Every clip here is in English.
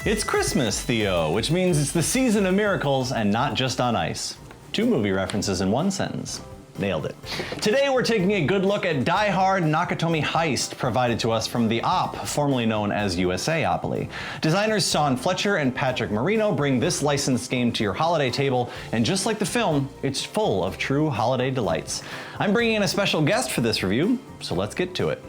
It's Christmas, Theo, which means it's the season of miracles and not just on ice. 2 movie references in one sentence. Nailed it. Today we're taking a good look at Die Hard Nakatomi Heist, provided to us from the Op, formerly known as USAopoly. Designers Sean Fletcher and Patrick Marino bring this licensed game to your holiday table, and just like the film, it's full of true holiday delights. I'm bringing in a special guest for this review, so let's get to it.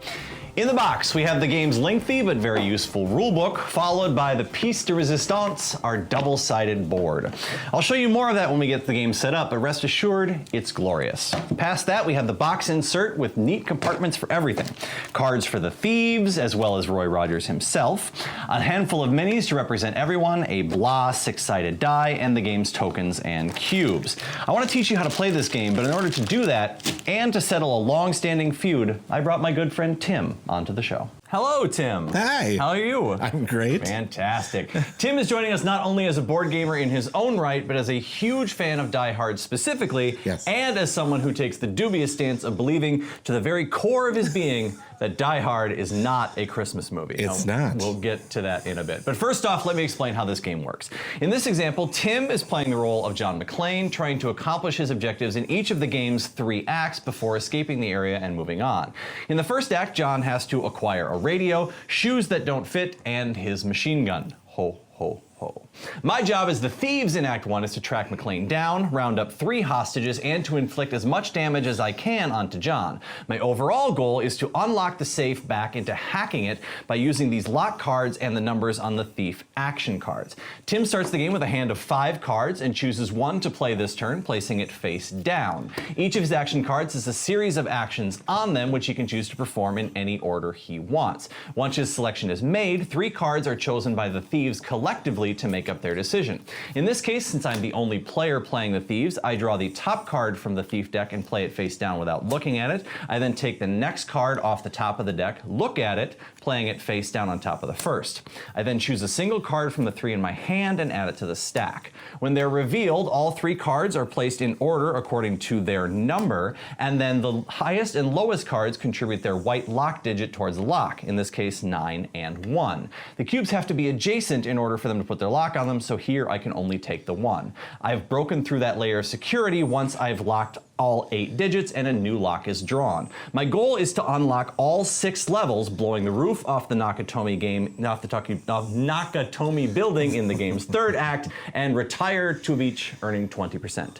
In the box, we have the game's lengthy but very useful rulebook, followed by the piece de resistance, our double-sided board. I'll show you more of that when we get the game set up, but rest assured, it's glorious. Past that, we have the box insert with neat compartments for everything. Cards for the thieves, as well as Roy Rogers himself, a handful of minis to represent everyone, a blah 6-sided die, and the game's tokens and cubes. I want to teach you how to play this game, but in order to do that, and to settle a long-standing feud, I brought my good friend Tim onto the show. Hello, Tim. Hi. How are you? I'm great. Fantastic. Tim is joining us not only as a board gamer in his own right, but as a huge fan of Die Hard specifically, yes, and as someone who takes the dubious stance of believing to the very core of his being that Die Hard is not a Christmas movie. It's not. We'll get to that in a bit. But first off, let me explain how this game works. In this example, Tim is playing the role of John McClane, trying to accomplish his objectives in each of the game's 3 acts before escaping the area and moving on. In the first act, John has to acquire a radio, shoes that don't fit, and his machine gun. Ho, ho, ho. My job as the thieves in Act 1 is to track McClane down, round up 3 hostages, and to inflict as much damage as I can onto John. My overall goal is to unlock the safe back into hacking it by using these lock cards and the numbers on the thief action cards. Tim starts the game with a hand of 5 cards and chooses one to play this turn, placing it face down. Each of his action cards has a series of actions on them, which he can choose to perform in any order he wants. Once his selection is made, 3 cards are chosen by the thieves collectively to make up their decision. In this case, since I'm the only player playing the thieves, I draw the top card from the thief deck and play it face down without looking at it. I then take the next card off the top of the deck, look at it, playing it face down on top of the first. I then choose a single card from the 3 in my hand and add it to the stack. When they're revealed, all 3 cards are placed in order according to their number, and then the highest and lowest cards contribute their white lock digit towards the lock, in this case 9 and 1. The cubes have to be adjacent in order for them to put their lock on them, so here I can only take the 1. I've broken through that layer of security once I've locked all 8 digits and a new lock is drawn. My goal is to unlock all 6 levels, blowing the roof off the Nakatomi building in the game's 3rd act, and retire 2 of each, earning 20%.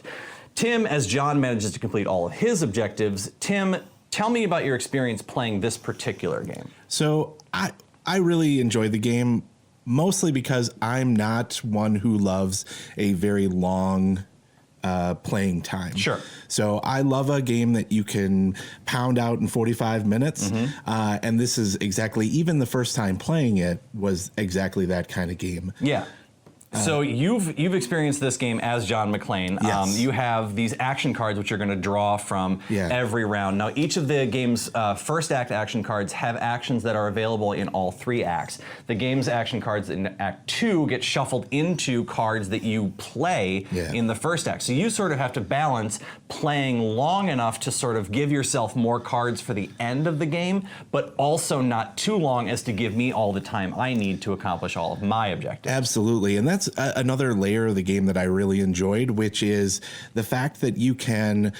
Tim, as John manages to complete all of his objectives, Tim, tell me about your experience playing this particular game. So I really enjoyed the game, mostly because I'm not one who loves a very long playing time. Sure. So I love a game that you can pound out in 45 minutes. And this is exactly, even the first time playing it was exactly that kind of game. Yeah. So you've experienced this game as John McClane. Yes. You have these action cards which you're going to draw from every round. Now each of the game's first act action cards have actions that are available in all 3 acts. The game's action cards in Act 2 get shuffled into cards that you play in the first act. So you sort of have to balance playing long enough to sort of give yourself more cards for the end of the game, but also not too long as to give me all the time I need to accomplish all of my objectives. Absolutely. And that's another layer of the game that I really enjoyed, which is the fact that you can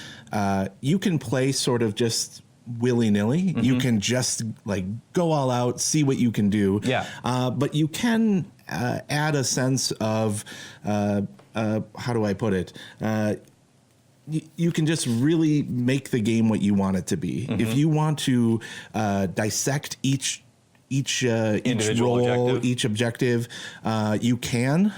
play sort of just willy-nilly. You can just like go all out, see what you can do. But you can add a sense of how do I put it? You can just really make the game what you want it to be. If you want to dissect each role, each objective, you can,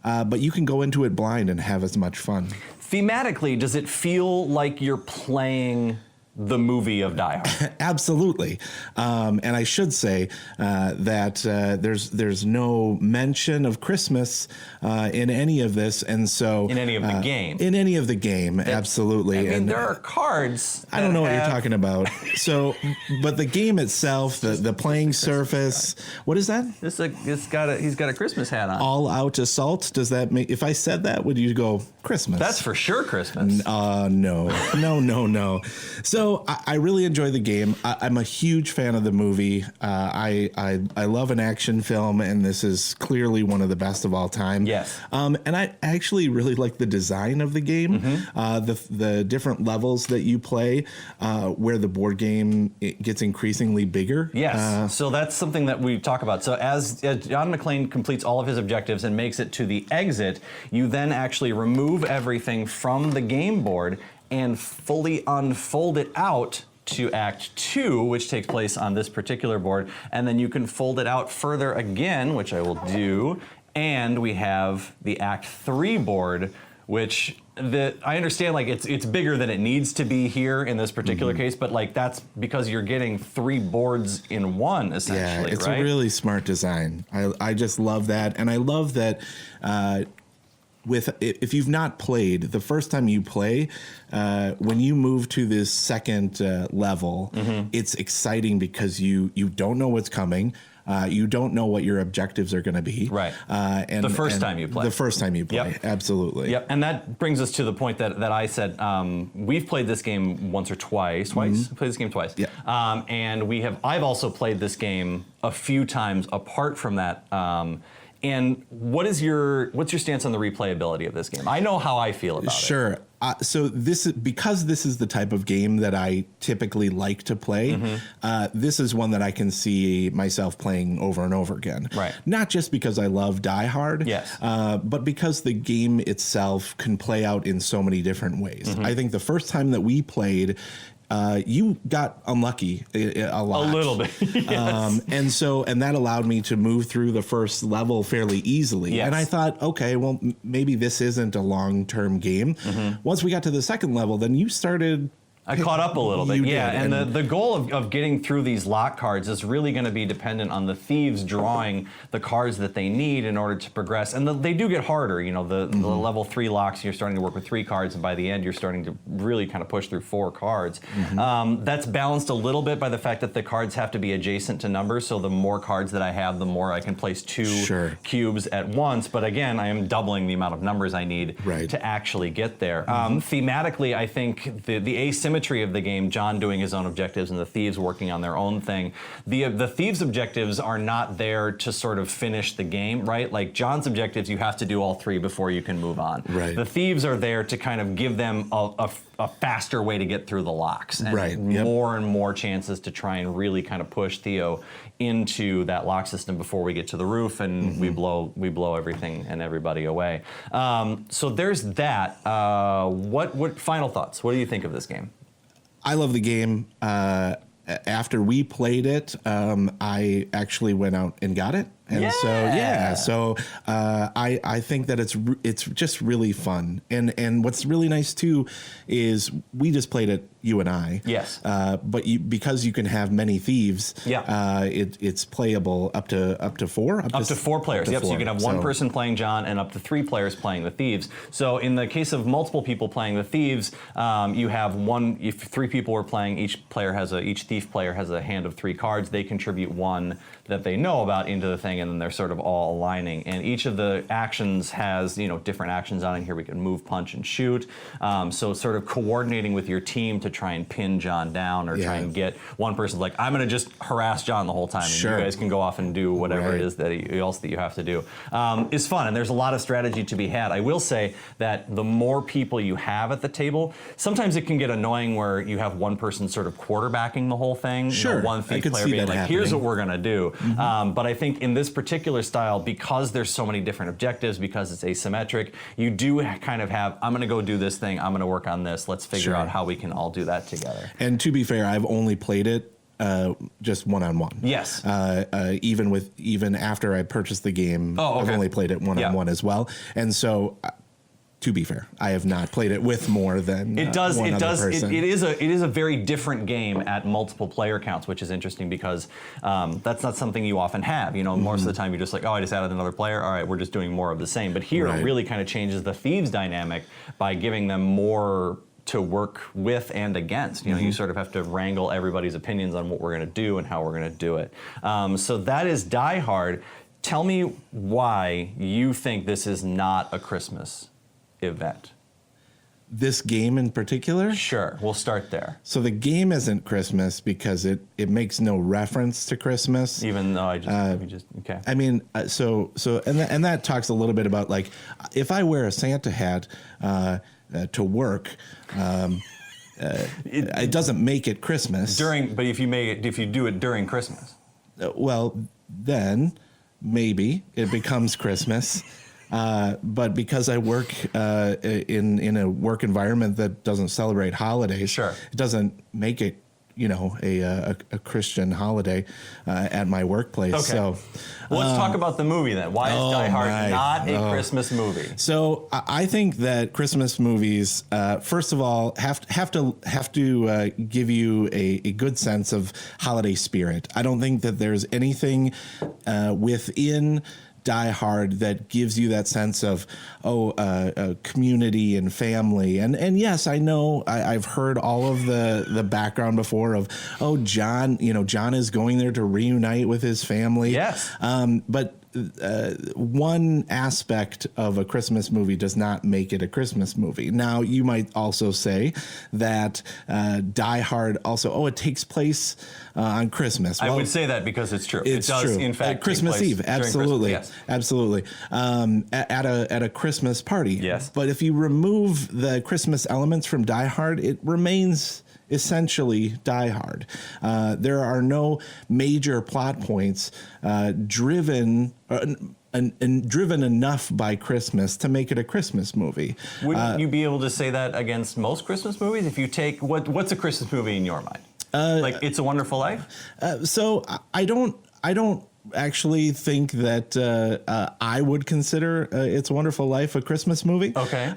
but you can go into it blind and have as much fun. Thematically, does it feel like you're playing the movie of Die Hard? Absolutely. And I should say that there's no mention of Christmas in any of this, and so in any of the game. In any of the game, absolutely. I mean, there are cards. I don't know what you're talking about. So, but the game itself, the playing surface, what is that? He's got a Christmas hat on. All Out Assault. Does that make? If I said that, would you go Christmas? That's for sure Christmas. No. So So I really enjoy the game. I'm a huge fan of the movie. I love an action film, and this is clearly one of the best of all time. Yes. And I actually really like the design of the game, Mm-hmm. the different levels that you play, where the board game it gets increasingly bigger. Yes, so that's something that we talk about. So as John McClane completes all of his objectives and makes it to the exit, you then actually remove everything from the game board and fully unfold it out to Act 2, which takes place on this particular board, and then you can fold it out further again, which I will do, and we have the Act 3 board, which I understand, like it's bigger than it needs to be here in this particular case, but like that's because you're getting 3 boards in one, essentially. Yeah, it's right? a really smart design. I just love that, and I love that. If you've not played, the first time you play, when you move to this second level, it's exciting because you don't know what's coming. You don't know what your objectives are going to be. Right. And the first time you play. The first time you play. Yep. Absolutely. Yep. And that brings us to the point that I said we've played this game once or twice. We played this game twice. Yeah. And I've also played this game a few times apart from that. And what's your stance on the replayability of this game? I know how I feel about it. Sure. So this is because this is the type of game that I typically like to play. This is one that I can see myself playing over and over again. Right. Not just because I love Die Hard, Yes. But because the game itself can play out in so many different ways. I think the first time that we played, you got unlucky a lot. A little bit. Yes. And that allowed me to move through the first level fairly easily. Yes. And I thought, okay, well, maybe this isn't a long-term game. Once we got to the second level, then you started. I caught up a little bit, You yeah. did, And the goal of getting through these lock cards is really going to be dependent on the thieves drawing the cards that they need in order to progress. And they do get harder. You know, the level 3 locks, you're starting to work with 3 cards, and by the end, you're starting to really kind of push through 4 cards. That's balanced a little bit by the fact that the cards have to be adjacent to numbers. So the more cards that I have, the more I can place 2 cubes at once. But again, I am doubling the amount of numbers I need to actually get there. Thematically, I think the asymmetry of the game, John doing his own objectives and the thieves working on their own thing. The thieves' objectives are not there to sort of finish the game, right? Like John's objectives, you have to do all 3 before you can move on. Right. The thieves are there to kind of give them a faster way to get through the locks, and more and more chances to try and really kind of push Theo into that lock system before we get to the roof and we blow everything and everybody away. So there's that. What final thoughts? What do you think of this game? I love the game. After we played it, I actually went out and got it. And so I think that it's just really fun. And what's really nice too is we just played it, you and I. Yes. But because you can have many thieves, it's playable up to 4. Up to 4 players. Yep. So you can have one person playing John and up to 3 players playing the thieves. So in the case of multiple people playing the thieves, you have one. If 3 people were playing, each thief player has a hand of 3 cards. They contribute 1 that they know about into the thing, and then they're sort of all aligning. And each of the actions has different actions on it. Here we can move, punch, and shoot. So sort of coordinating with your team to try and pin John down, or try and get one person's like, I'm going to just harass John the whole time, and you guys can go off and do whatever it is that else that you have to do. Is fun, and there's a lot of strategy to be had. I will say that the more people you have at the table, sometimes it can get annoying where you have one person sort of quarterbacking the whole thing. Sure, one thief I could player see being that like, happening. here's what we're going to do. But I think in this particular style, because there's so many different objectives, because it's asymmetric, you do kind of have, I'm going to go do this thing, I'm going to work on this, let's figure out how we can all do that together. And to be fair, I've only played it just one-on-one. Yes. Even after I purchased the game, I've only played it one-on-one as well. And so, to be fair, I have not played it with more than one other person. It is a very different game at multiple player counts, which is interesting because that's not something you often have. Most of the time you're just like, oh, I just added another player. All right, we're just doing more of the same. But here it really kind of changes the thieves dynamic by giving them more to work with and against. You sort of have to wrangle everybody's opinions on what we're going to do and how we're going to do it. So that is Die Hard. Tell me why you think this is not a Christmas event. this game in particular. Sure, we'll start there. So the game isn't Christmas because it makes no reference to Christmas. Even though okay. I mean, and that talks a little bit about, like, if I wear a Santa hat to work, it doesn't make it Christmas. But if you do it during Christmas, well, then maybe it becomes Christmas. But because I work in a work environment that doesn't celebrate holidays, sure, it doesn't make it, a Christian holiday at my workplace. Okay. So let's talk about the movie then. Why is Die Hard not a Christmas movie? So I think that Christmas movies, first of all, have to give you a good sense of holiday spirit. I don't think that there's anything within Die Hard that gives you that sense of community and family, and yes, I know I've heard all of the background before of John is going there to reunite with his family. Yes, but one aspect of a Christmas movie does not make it a Christmas movie. Now, you might also say that Die Hard also, it takes place on Christmas. Well, I would say that because it's true. It does, true. In fact, Christmas Eve. Absolutely. Yes. Absolutely. At a Christmas party. Yes. But if you remove the Christmas elements from Die Hard, it remains essentially Die Hard. There are no major plot points driven enough by Christmas to make it a Christmas movie. Wouldn't you be able to say that against most Christmas movies? If you take what's a Christmas movie in your mind? Like It's a Wonderful Life? So I don't actually think that I would consider It's a Wonderful Life a Christmas movie. Okay.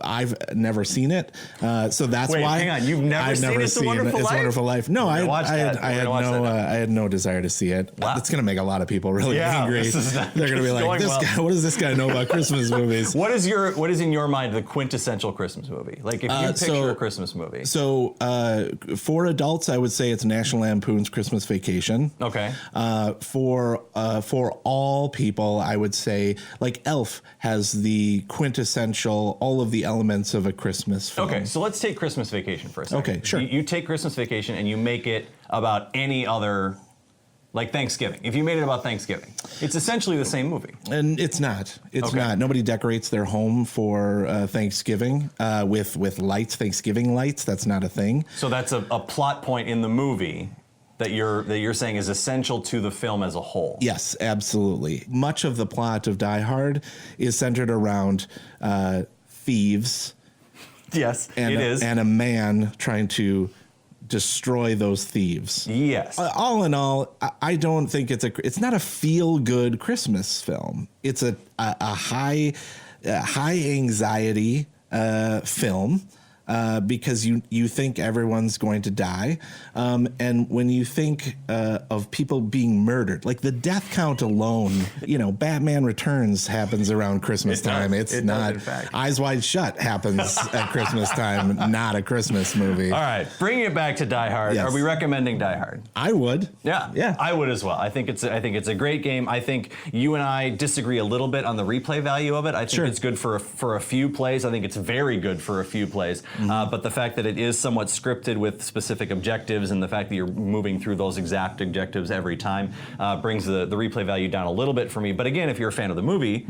I've never seen it, so that's why. Wait, hang on. You've never seen It's a Wonderful Life? It's a Wonderful Life. No, I had no desire to see it. Wow. It's going to make a lot of people really angry. They're going to be like, guy, what does this guy know about Christmas movies? What is in your mind the quintessential Christmas movie? Like if you picture a Christmas movie. So for adults, I would say it's National Lampoon's Christmas Vacation. Okay. For all people, I would say like Elf has the quintessential, all of the elements of a Christmas film. Okay, so let's take Christmas Vacation for a second. Okay, sure. You take Christmas Vacation and you make it about any other, like Thanksgiving. If you made it about Thanksgiving, it's essentially the same movie. And it's not. It's not. Nobody decorates their home for Thanksgiving with lights, Thanksgiving lights. That's not a thing. So that's a plot point in the movie that you're saying is essential to the film as a whole. Yes, absolutely. Much of the plot of Die Hard is centered around thieves. Yes, it is. And a man trying to destroy those thieves. Yes. All in all, I don't think it's not a feel-good Christmas film. It's a high anxiety film. Because you think everyone's going to die. And when you think of people being murdered, like the death count alone, Batman Returns happens around Christmas time. It's not. Eyes Wide Shut happens at Christmas time, not a Christmas movie. All right, bringing it back to Die Hard. Yes. Are we recommending Die Hard? I would. Yeah, I would as well. I think it's a great game. I think you and I disagree a little bit on the replay value of it. I think it's good for a few plays. I think it's very good for a few plays. But the fact that it is somewhat scripted with specific objectives and the fact that you're moving through those exact objectives every time brings the replay value down a little bit for me. But again, if you're a fan of the movie,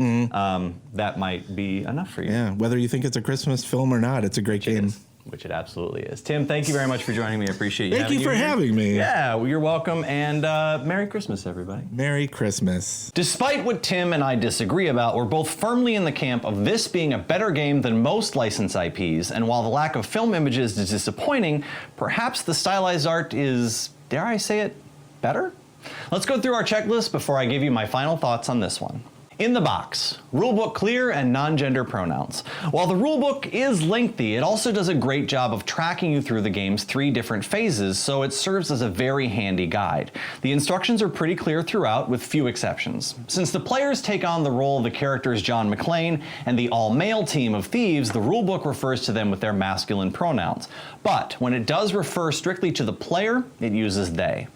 that might be enough for you. Yeah, whether you think it's a Christmas film or not, it's a great game. Which it absolutely is. Tim, thank you very much for joining me. I appreciate you. Thank you for having me. Yeah, well, you're welcome. And Merry Christmas, everybody. Merry Christmas. Despite what Tim and I disagree about, we're both firmly in the camp of this being a better game than most licensed IPs. And while the lack of film images is disappointing, perhaps the stylized art is, dare I say it, better? Let's go through our checklist before I give you my final thoughts on this one. In the box, rulebook clear and non-gender pronouns. While the rulebook is lengthy, it also does a great job of tracking you through the game's 3 different phases, so it serves as a very handy guide. The instructions are pretty clear throughout, with few exceptions. Since the players take on the role of the characters John McClane and the all-male team of thieves, the rulebook refers to them with their masculine pronouns. But when it does refer strictly to the player, it uses they.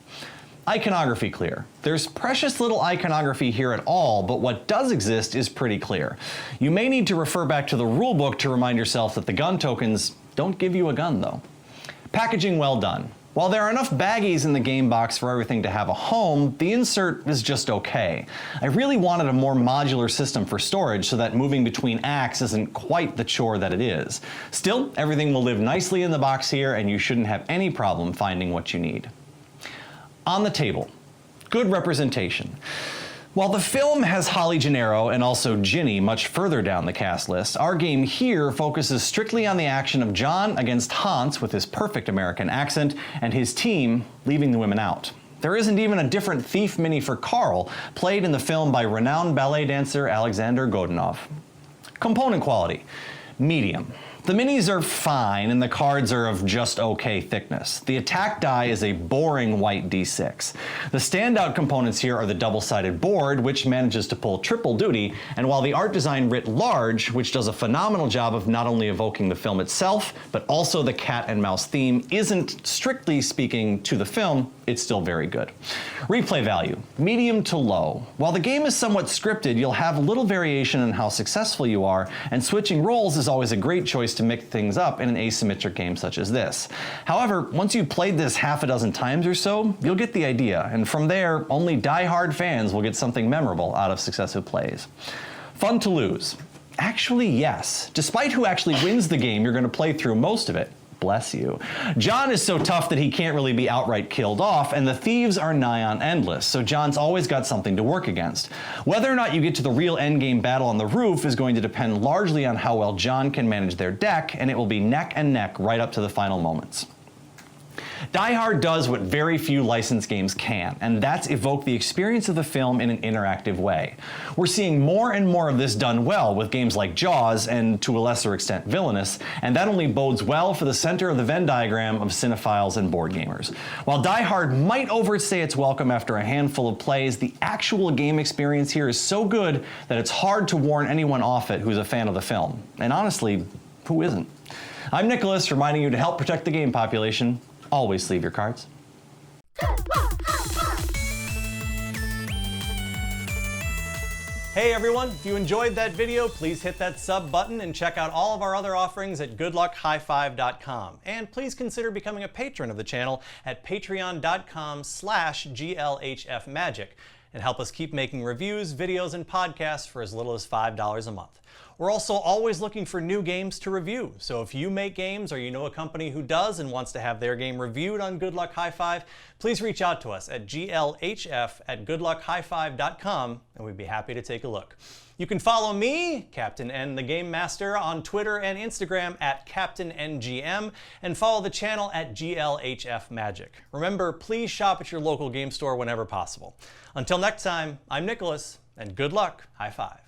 Iconography clear. There's precious little iconography here at all, but what does exist is pretty clear. You may need to refer back to the rulebook to remind yourself that the gun tokens don't give you a gun though. Packaging well done. While there are enough baggies in the game box for everything to have a home, the insert is just okay. I really wanted a more modular system for storage so that moving between acts isn't quite the chore that it is. Still, everything will live nicely in the box here and you shouldn't have any problem finding what you need. On the table, good representation. While the film has Holly Gennaro and also Ginny much further down the cast list, our game here focuses strictly on the action of John against Hans with his perfect American accent and his team leaving the women out. There isn't even a different thief mini for Carl, played in the film by renowned ballet dancer Alexander Godunov. Component quality, medium. The minis are fine and the cards are of just okay thickness. The attack die is a boring white D6. The standout components here are the double-sided board, which manages to pull triple duty, and while the art design writ large, which does a phenomenal job of not only evoking the film itself, but also the cat and mouse theme, isn't strictly speaking to the film, it's still very good. Replay value, medium to low. While the game is somewhat scripted, you'll have little variation in how successful you are, and switching roles is always a great choice to mix things up in an asymmetric game such as this. However, once you've played this half a dozen times or so, you'll get the idea, and from there, only die-hard fans will get something memorable out of successive plays. Fun to lose. Actually, yes. Despite who actually wins the game, you're going to play through most of it. Bless you. John is so tough that he can't really be outright killed off, and the thieves are nigh on endless, so John's always got something to work against. Whether or not you get to the real endgame battle on the roof is going to depend largely on how well John can manage their deck, and it will be neck and neck right up to the final moments. Die Hard does what very few licensed games can, and that's evoke the experience of the film in an interactive way. We're seeing more and more of this done well with games like Jaws and, to a lesser extent, Villainous, and that only bodes well for the center of the Venn diagram of cinephiles and board gamers. While Die Hard might overstay its welcome after a handful of plays, the actual game experience here is so good that it's hard to warn anyone off it who's a fan of the film. And honestly, who isn't? I'm Nicholas, reminding you to help protect the game population. Always sleeve your cards. Hey everyone, if you enjoyed that video, please hit that sub button and check out all of our other offerings at goodluckhighfive.com. And please consider becoming a patron of the channel at patreon.com/GLHFmagic and help us keep making reviews, videos, and podcasts for as little as $5 a month. We're also always looking for new games to review, so if you make games or you know a company who does and wants to have their game reviewed on Good Luck High Five, please reach out to us at glhf@goodluckhighfive.com and we'd be happy to take a look. You can follow me, Captain N the Game Master, on Twitter and Instagram at CaptainNGM, and follow the channel at GLHF Magic. Remember, please shop at your local game store whenever possible. Until next time, I'm Nicholas, and good luck, high five.